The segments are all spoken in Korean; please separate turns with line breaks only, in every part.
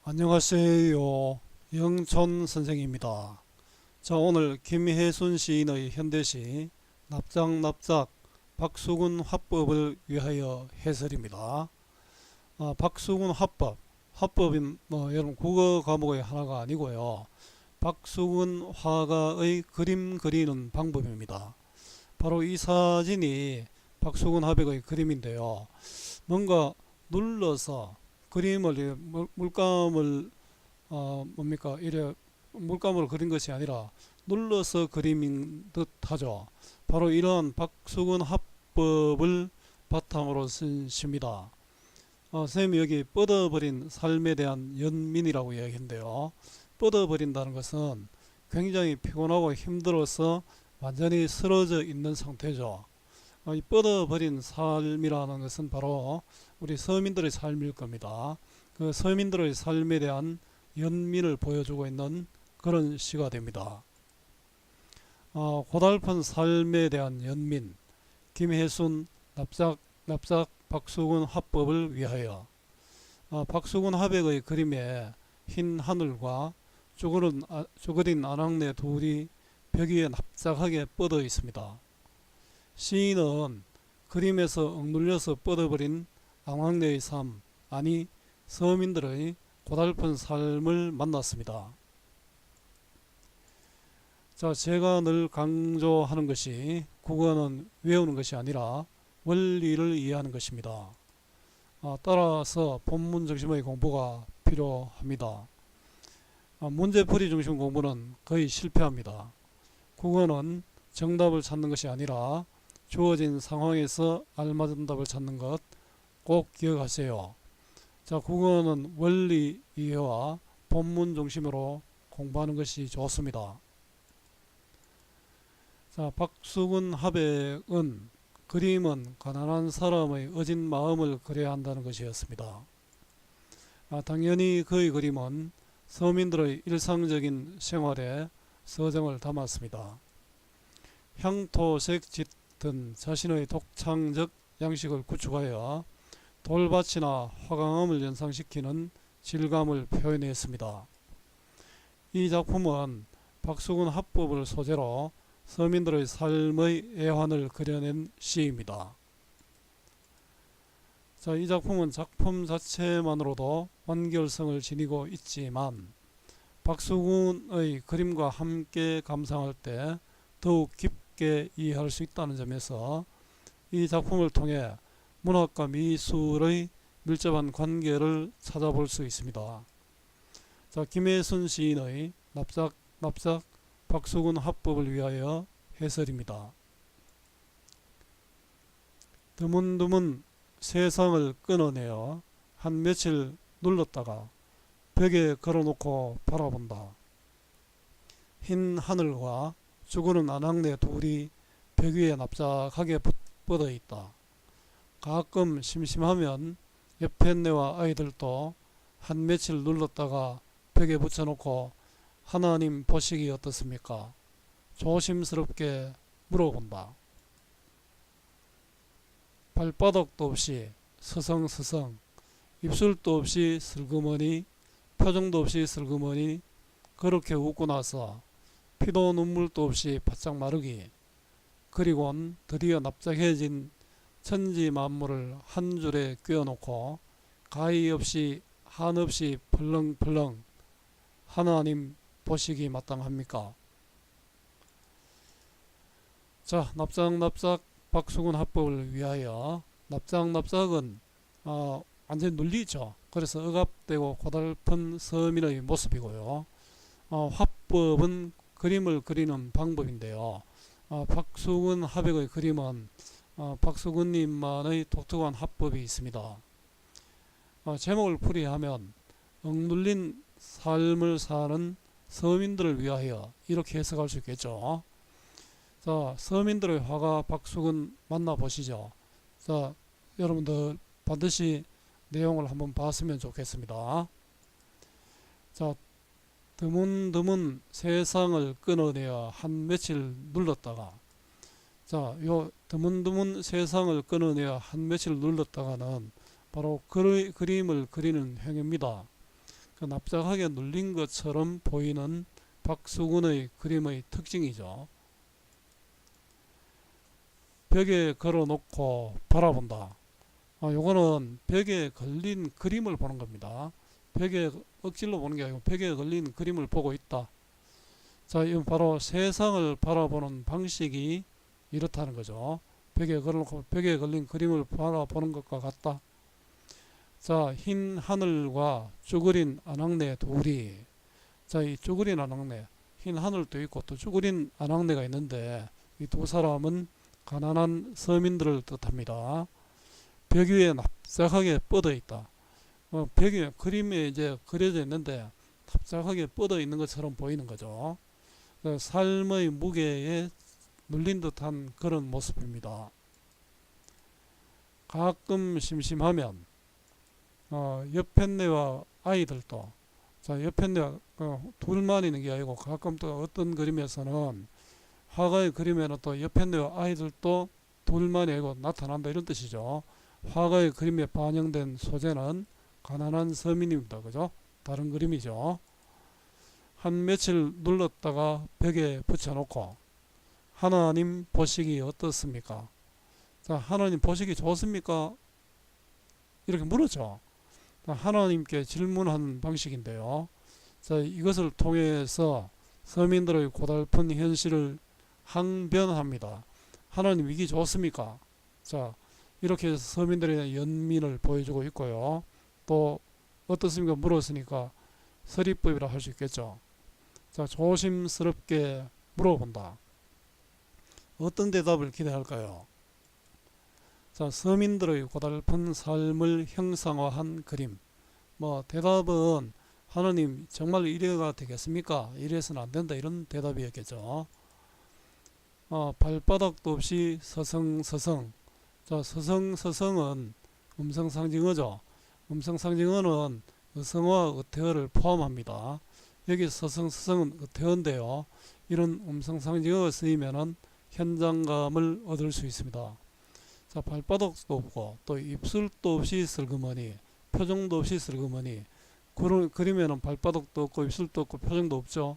안녕하세요. 영촌 선생입니다. 자, 오늘 김혜순 시인의 현대시 납작납작 박수근 화법을 위하여 해설입니다. 박수근 화법, 화법인 여러분 국어 과목의 하나가 아니고요. 박수근 화가의 그림 그리는 방법입니다. 바로 이 사진이 박수근 화백의 그림인데요. 뭔가 눌러서 그림을 물감을 뭡니까 이래 물감으로 그린 것이 아니라 눌러서 그림인 듯 하죠. 바로 이러한 박수근 화법을 바탕으로 쓴 시입니다. 선생님이 여기 뻗어버린 삶에 대한 연민이라고 이야기했는데요. 뻗어버린다는 것은 굉장히 피곤하고 힘들어서 완전히 쓰러져 있는 상태죠. 이 뻗어버린 삶이라는 것은 바로 우리 서민들의 삶일 겁니다. 그 서민들의 삶에 대한 연민을 보여주고 있는 그런 시가 됩니다. 고달픈 삶에 대한 연민, 김혜순 납작 박수근 화법을 위하여. 박수근 화백의 그림에 흰 하늘과 쭈그린 아낙네 둘이 벽 위에 납작하게 뻗어 있습니다. 시인은 그림에서 억눌려서 뻗어버린 앙왕래의 삶, 아니 서민들의 고달픈 삶을 만났습니다. 자, 제가 늘 강조하는 것이 국어는 외우는 것이 아니라 원리를 이해하는 것입니다. 따라서 본문 중심의 공부가 필요합니다. 문제풀이 중심 공부는 거의 실패합니다. 국어는 정답을 찾는 것이 아니라 주어진 상황에서 알맞은 답을 찾는 것 꼭 기억하세요. 자, 국어는 원리 이해와 본문 중심으로 공부하는 것이 좋습니다. 자, 박수근 화백은 그림은 가난한 사람의 어진 마음을 그려야 한다는 것이었습니다. 당연히 그의 그림은 서민들의 일상적인 생활에 서정을 담았습니다. 향토색 짙은 자신의 독창적 양식을 구축하여 돌밭이나 화강암을 연상시키는 질감을 표현했습니다. 이 작품은 박수근 화법을 소재로 서민들의 삶의 애환을 그려낸 시입니다. 자, 이 작품은 작품 자체만으로도 완결성을 지니고 있지만 박수근의 그림과 함께 감상할 때 더욱 깊게 이해할 수 있다는 점에서 이 작품을 통해 문학과 미술의 밀접한 관계를 찾아볼 수 있습니다. 자, 김혜순 시인의 납작 박수근 화법을 위하여 해설입니다. 드문드문 세상을 끊어내어 한 며칠 눌렀다가 벽에 걸어놓고 바라본다. 흰 하늘과 쭈그른 아낙네 둘이 벽 위에 납작하게 뻗어 있다. 가끔 심심하면 옆에 네와 아이들도 한 며칠 눌렀다가 벽에 붙여놓고 하나님 보시기 어떻습니까? 조심스럽게 물어본다. 발바닥도 없이 서성서성, 입술도 없이 슬그머니, 표정도 없이 슬그머니 그렇게 웃고 나서 피도 눈물도 없이 바짝 마르기, 그리곤 드디어 납작해진 천지 만물을 한 줄에 꿰어놓고 가히 없이 한없이 펄렁펄렁 하나님 보시기 마땅합니까? 자, 납작납작 박수근 화법을 위하여. 납작납작은 완전히 눌리죠. 그래서 억압되고 고달픈 서민의 모습이고요. 화법은 그림을 그리는 방법인데요. 박수근 화백의 그림은 박수근님만의 독특한 화법이 있습니다. 제목을 풀이하면 억눌린 삶을 사는 서민들을 위하여 이렇게 해석할 수 있겠죠. 자, 서민들의 화가 박수근 만나보시죠. 자, 여러분들 반드시 내용을 한번 봤으면 좋겠습니다. 자, 드문드문 세상을 끊어내어 한 며칠 눌렀다가, 자, 요 드문드문 세상을 끊어내어 한 며칠 눌렀다가는 바로 그림을 그리는 행위입니다. 그 납작하게 눌린 것처럼 보이는 박수근의 그림의 특징이죠. 벽에 걸어놓고 바라본다. 요거는 벽에 걸린 그림을 보는 겁니다. 벽에 억지로 보는 게 아니고 벽에 걸린 그림을 보고 있다. 자, 이건 바로 세상을 바라보는 방식이 이렇다는 거죠. 벽에 걸어놓고 벽에 걸린 그림을 바라보는 것과 같다. 자, 흰 하늘과 쭈그린 아낙네 둘이, 자, 이 쭈그린 아낙네, 흰 하늘도 있고 또 쭈그린 아낙네가 있는데 이 두 사람은 가난한 서민들을 뜻합니다. 벽 위에 납작하게 뻗어 있다. 벽 위에 그림에 이제 그려져 있는데 납작하게 뻗어 있는 것처럼 보이는 거죠. 삶의 무게에 눌린 듯한 그런 모습입니다. 가끔 심심하면 옆편네와 아이들도, 자, 옆편네와 둘만 있는 게 아니고 가끔 또 어떤 그림에서는 화가의 그림에는 또 옆편네와 아이들도 둘만이 아니고 나타난다 이런 뜻이죠. 화가의 그림에 반영된 소재는 가난한 서민입니다. 그죠? 다른 그림이죠. 한 며칠 눌렀다가 벽에 붙여놓고 하나님 보시기 어떻습니까? 자, 하나님 보시기 좋습니까? 이렇게 물었죠. 하나님께 질문하는 방식인데요. 자, 이것을 통해서 서민들의 고달픈 현실을 항변합니다. 하나님 이기 좋습니까? 자, 이렇게 해서 서민들의 연민을 보여주고 있고요. 또 어떻습니까? 물었으니까 서리법이라 할 수 있겠죠. 자, 조심스럽게 물어본다. 어떤 대답을 기대할까요? 자, 서민들의 고달픈 삶을 형상화한 그림. 대답은 하나님 정말 이래가 되겠습니까? 이래서는 안 된다 이런 대답이었겠죠. 발바닥도 없이 서성서성. 자, 서성서성은 음성상징어죠. 음성상징어는 의성어와 의태어를 포함합니다. 여기 서성서성은 의태어인데요. 이런 음성상징어가 쓰이면은 현장감을 얻을 수 있습니다. 자, 발바닥도 없고 또 입술도 없이 슬그머니, 표정도 없이 슬그머니. 그림에는 발바닥도 없고 입술도 없고 표정도 없죠.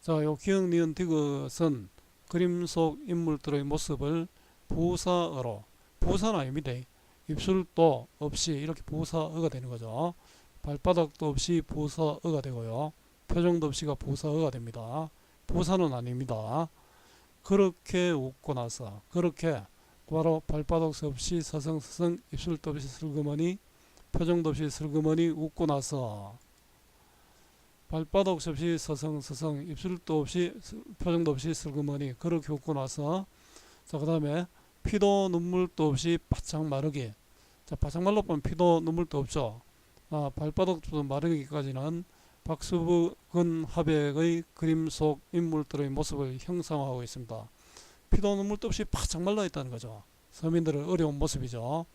자, 요 기역 니은 디귿은 그림 속 인물들의 모습을 부사어로, 부사는 아닙니다. 입술도 없이 이렇게 부사어가 되는 거죠. 발바닥도 없이 부사어가 되고요. 표정도 없이가 부사어가 됩니다. 부사는 아닙니다. 그렇게 웃고 나서, 그렇게 바로 발바닥 없이 서성서성, 입술도 없이 슬그머니, 표정도 없이 슬그머니 웃고 나서, 발바닥 없이 서성서성, 입술도 없이 표정도 없이 슬그머니 그렇게 웃고 나서, 자, 그 다음에 피도 눈물도 없이 바짝 마르기. 자, 바짝 말라 보면 피도 눈물도 없죠. 발바닥도 마르기까지는 박수근 화백의 그림 속 인물들의 모습을 형상화하고 있습니다. 피도 눈물도 없이 바짝 말라 있다는 거죠. 서민들의 어려운 모습이죠.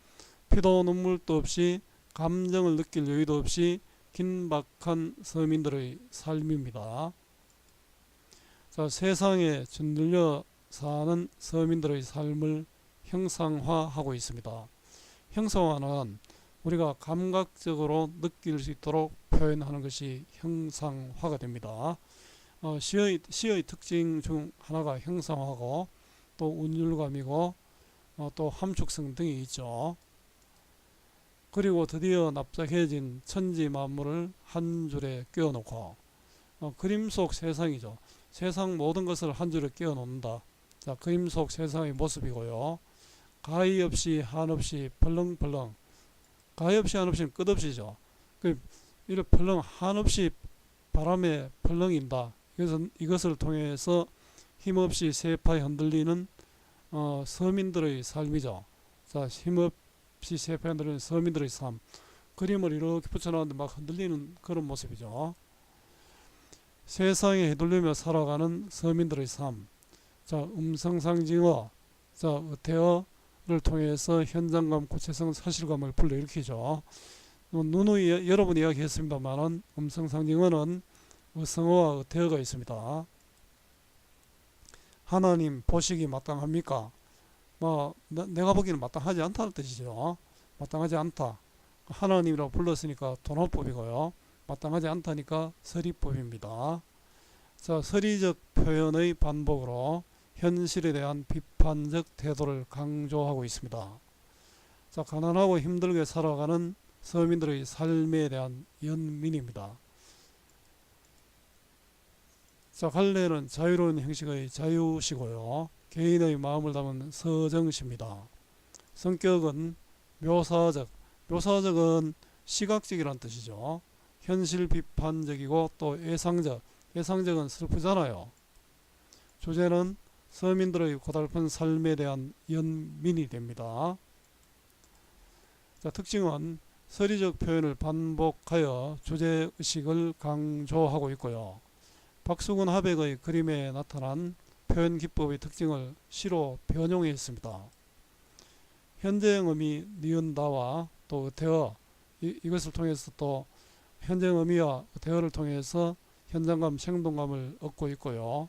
피도 눈물도 없이 감정을 느낄 여유도 없이 긴박한 서민들의 삶입니다. 자, 세상에 짓눌려 사는 서민들의 삶을 형상화하고 있습니다. 형상화는 우리가 감각적으로 느낄 수 있도록 표현하는 것이 형상화가 됩니다. 시의 특징 중 하나가 형상화고 또 운율감이고 또 함축성 등이 있죠. 그리고 드디어 납작해진 천지 만물을 한 줄에 끼워놓고 그림 속 세상이죠. 세상 모든 것을 한 줄에 끼워놓는다. 자, 그림 속 세상의 모습이고요. 가히 없이 한없이 벌렁벌렁. 가히 없이 한없이는 끝없이죠. 이렇게 벌렁 한없이 바람에 벌렁인다. 그래서 이것을 통해서 힘없이 세파에 흔들리는 서민들의 삶이죠. 자, 힘없이 세파에 흔들리는 서민들의 삶. 그림을 이렇게 붙여놨는데 막 흔들리는 그런 모습이죠. 세상에 휘둘리며 살아가는 서민들의 삶. 자, 음성상징어, 자, 의태어를 통해서 현장감, 구체성, 사실감을 불러일으키죠. 누누이 여러 번 이야기했습니다만은 음성상징어는 의성어와 의태어가 있습니다. 하나님 보시기 마땅합니까? 내가 보기에는 마땅하지 않다는 뜻이죠. 마땅하지 않다. 하나님이라고 불렀으니까 도노법이고요. 마땅하지 않다니까 서리법입니다. 자, 서리적 표현의 반복으로 현실에 대한 비판적 태도를 강조하고 있습니다. 자, 가난하고 힘들게 살아가는 서민들의 삶에 대한 연민입니다. 자, 갈래는 자유로운 형식의 자유시고요. 개인의 마음을 담은 서정시입니다. 성격은 묘사적, 묘사적은 시각적이란 뜻이죠. 현실 비판적이고 또 예상적, 예상적은 슬프잖아요. 주제는 서민들의 고달픈 삶에 대한 연민이 됩니다. 자, 특징은 서리적 표현을 반복하여 주제의식을 강조하고 있고요. 박수근 하백의 그림에 나타난 표현 기법의 특징을 시로 변용했습니다. 현재형음이 니은다와 또 의태어 이것을 통해서 또 현재형음이와 의태어를 통해서 현장감, 생동감을 얻고 있고요.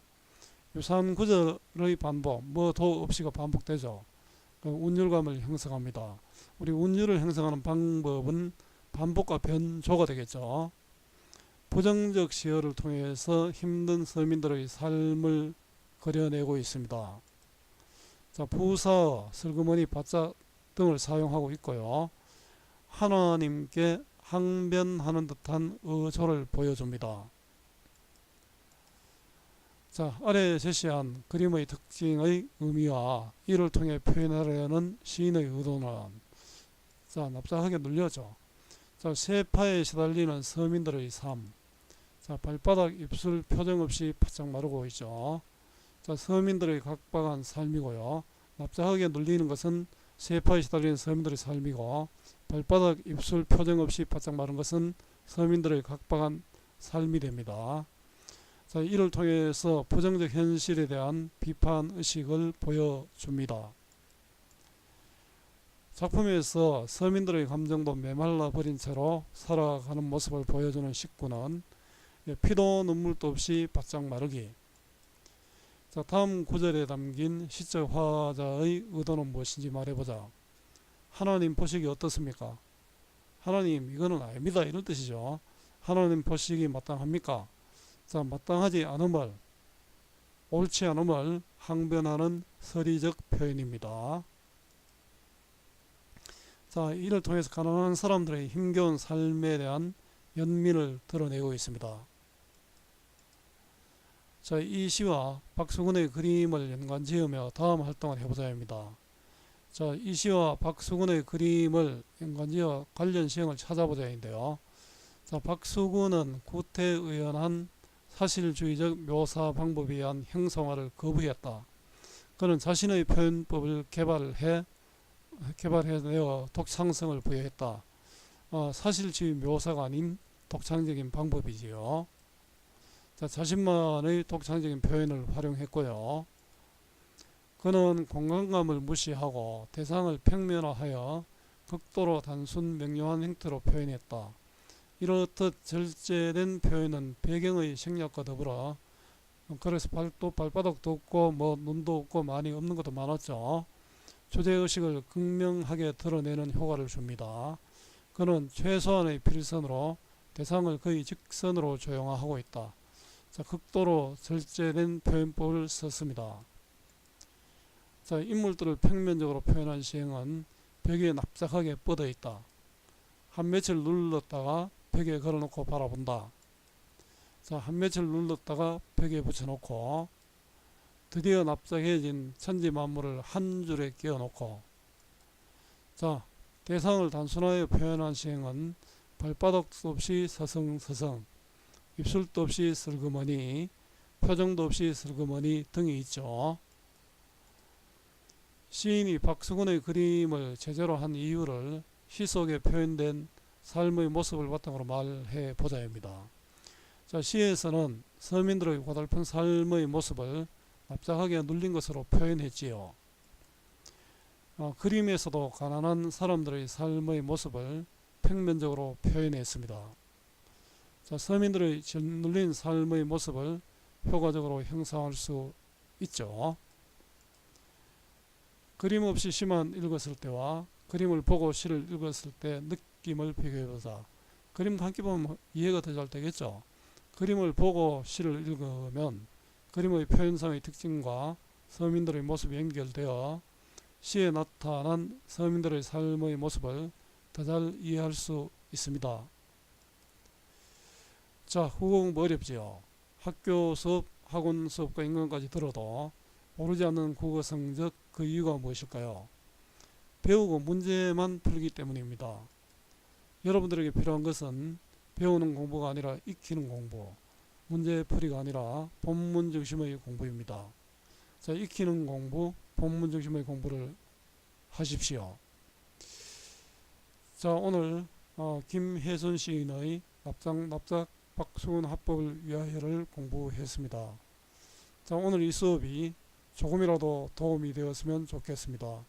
유사한 구절의 반복, 도 없이가 반복되죠. 운율감을 형성합니다. 우리 운율을 형성하는 방법은 반복과 변조가 되겠죠. 부정적 시어를 통해서 힘든 서민들의 삶을 그려내고 있습니다. 자, 부사, 슬그머니, 바짝 등을 사용하고 있고요. 하나님께 항변하는 듯한 어조를 보여줍니다. 자, 아래 제시한 그림의 특징의 의미와 이를 통해 표현하려는 시인의 의도는, 자, 납작하게 눌려죠. 자, 세파에 시달리는 서민들의 삶. 자, 발바닥, 입술 표정 없이 바짝 마르고 있죠. 자, 서민들의 각박한 삶이고요. 납작하게 눌리는 것은 세파에 시달리는 서민들의 삶이고, 발바닥, 입술 표정 없이 바짝 마른 것은 서민들의 각박한 삶이 됩니다. 자, 이를 통해서 부정적 현실에 대한 비판 의식을 보여줍니다. 작품에서 서민들의 감정도 메말라 버린 채로 살아가는 모습을 보여주는 식구는 피도 눈물도 없이 바짝 마르기. 자, 다음 구절에 담긴 시적 화자의 의도는 무엇인지 말해보자. 하나님 보시기 어떻습니까? 하나님, 이거는 아닙니다, 이런 뜻이죠. 하나님 보시기 마땅합니까? 자, 마땅하지 않음을, 옳지 않음을 항변하는 서리적 표현입니다. 자, 이를 통해서 가난한 사람들의 힘겨운 삶에 대한 연민을 드러내고 있습니다. 자, 이 시와 박수근의 그림을 연관지으며 다음 활동을 해보자 합니다. 자, 이 시와 박수근의 그림을 연관지어 관련 시형을 찾아보자 인데요. 자, 박수근은 구태의연한 사실주의적 묘사 방법에 의한 형성화를 거부했다. 그는 자신의 표현법을 개발해내어 독창성을 부여했다. 사실주의 묘사가 아닌 독창적인 방법이지요. 자, 자신만의 독창적인 표현을 활용했고요. 그는 공간감을 무시하고 대상을 평면화하여 극도로 단순 명료한 형태로 표현했다. 이렇듯 절제된 표현은 배경의 생략과 더불어, 그래서 발바닥도 없고 눈도 없고 많이 없는 것도 많았죠. 주제의식을 극명하게 드러내는 효과를 줍니다. 그는 최소한의 필선으로 대상을 거의 직선으로 조형화하고 있다. 자, 극도로 절제된 표현법을 썼습니다. 자, 인물들을 평면적으로 표현한 시행은 벽에 납작하게 뻗어 있다. 한 며칠 눌렀다가 벽에 걸어놓고 바라본다. 자, 한 며칠 눌렀다가 벽에 붙여놓고 드디어 납작해진 천지 만물을 한 줄에 끼워놓고. 자, 대상을 단순하게 표현한 시행은 발바닥도 없이 서성서성, 입술도 없이 슬그머니, 표정도 없이 슬그머니 등이 있죠. 시인이 박수근의 그림을 제재로 한 이유를 시 속에 표현된 삶의 모습을 바탕으로 말해 보자 합니다. 자, 시에서는 서민들의 고달픈 삶의 모습을 납작하게 눌린 것으로 표현했지요. 그림에서도 가난한 사람들의 삶의 모습을 평면적으로 표현했습니다. 자, 서민들의 짓눌린 삶의 모습을 효과적으로 형상할 수 있죠. 그림 없이 시만 읽었을 때와 그림을 보고 시를 읽었을 때 느낌을 비교해보자. 그림도 함께 보면 이해가 더 잘 되겠죠. 그림을 보고 시를 읽으면 그림의 표현상의 특징과 서민들의 모습이 연결되어 시에 나타난 서민들의 삶의 모습을 더 잘 이해할 수 있습니다. 자, 국어 공부 어렵지요. 학교 수업, 학원 수업과 인강까지 들어도 오르지 않는 국어 성적, 그 이유가 무엇일까요? 배우고 문제만 풀기 때문입니다. 여러분들에게 필요한 것은 배우는 공부가 아니라 익히는 공부, 문제풀이가 아니라 본문 중심의 공부입니다. 자, 익히는 공부, 본문 중심의 공부를 하십시오. 자, 오늘 김혜순 시인의 납작 박수근 합법을 위하여를 공부했습니다. 자, 오늘 이 수업이 조금이라도 도움이 되었으면 좋겠습니다.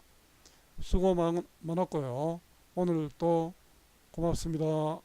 수고 많았고요. 오늘 또 고맙습니다.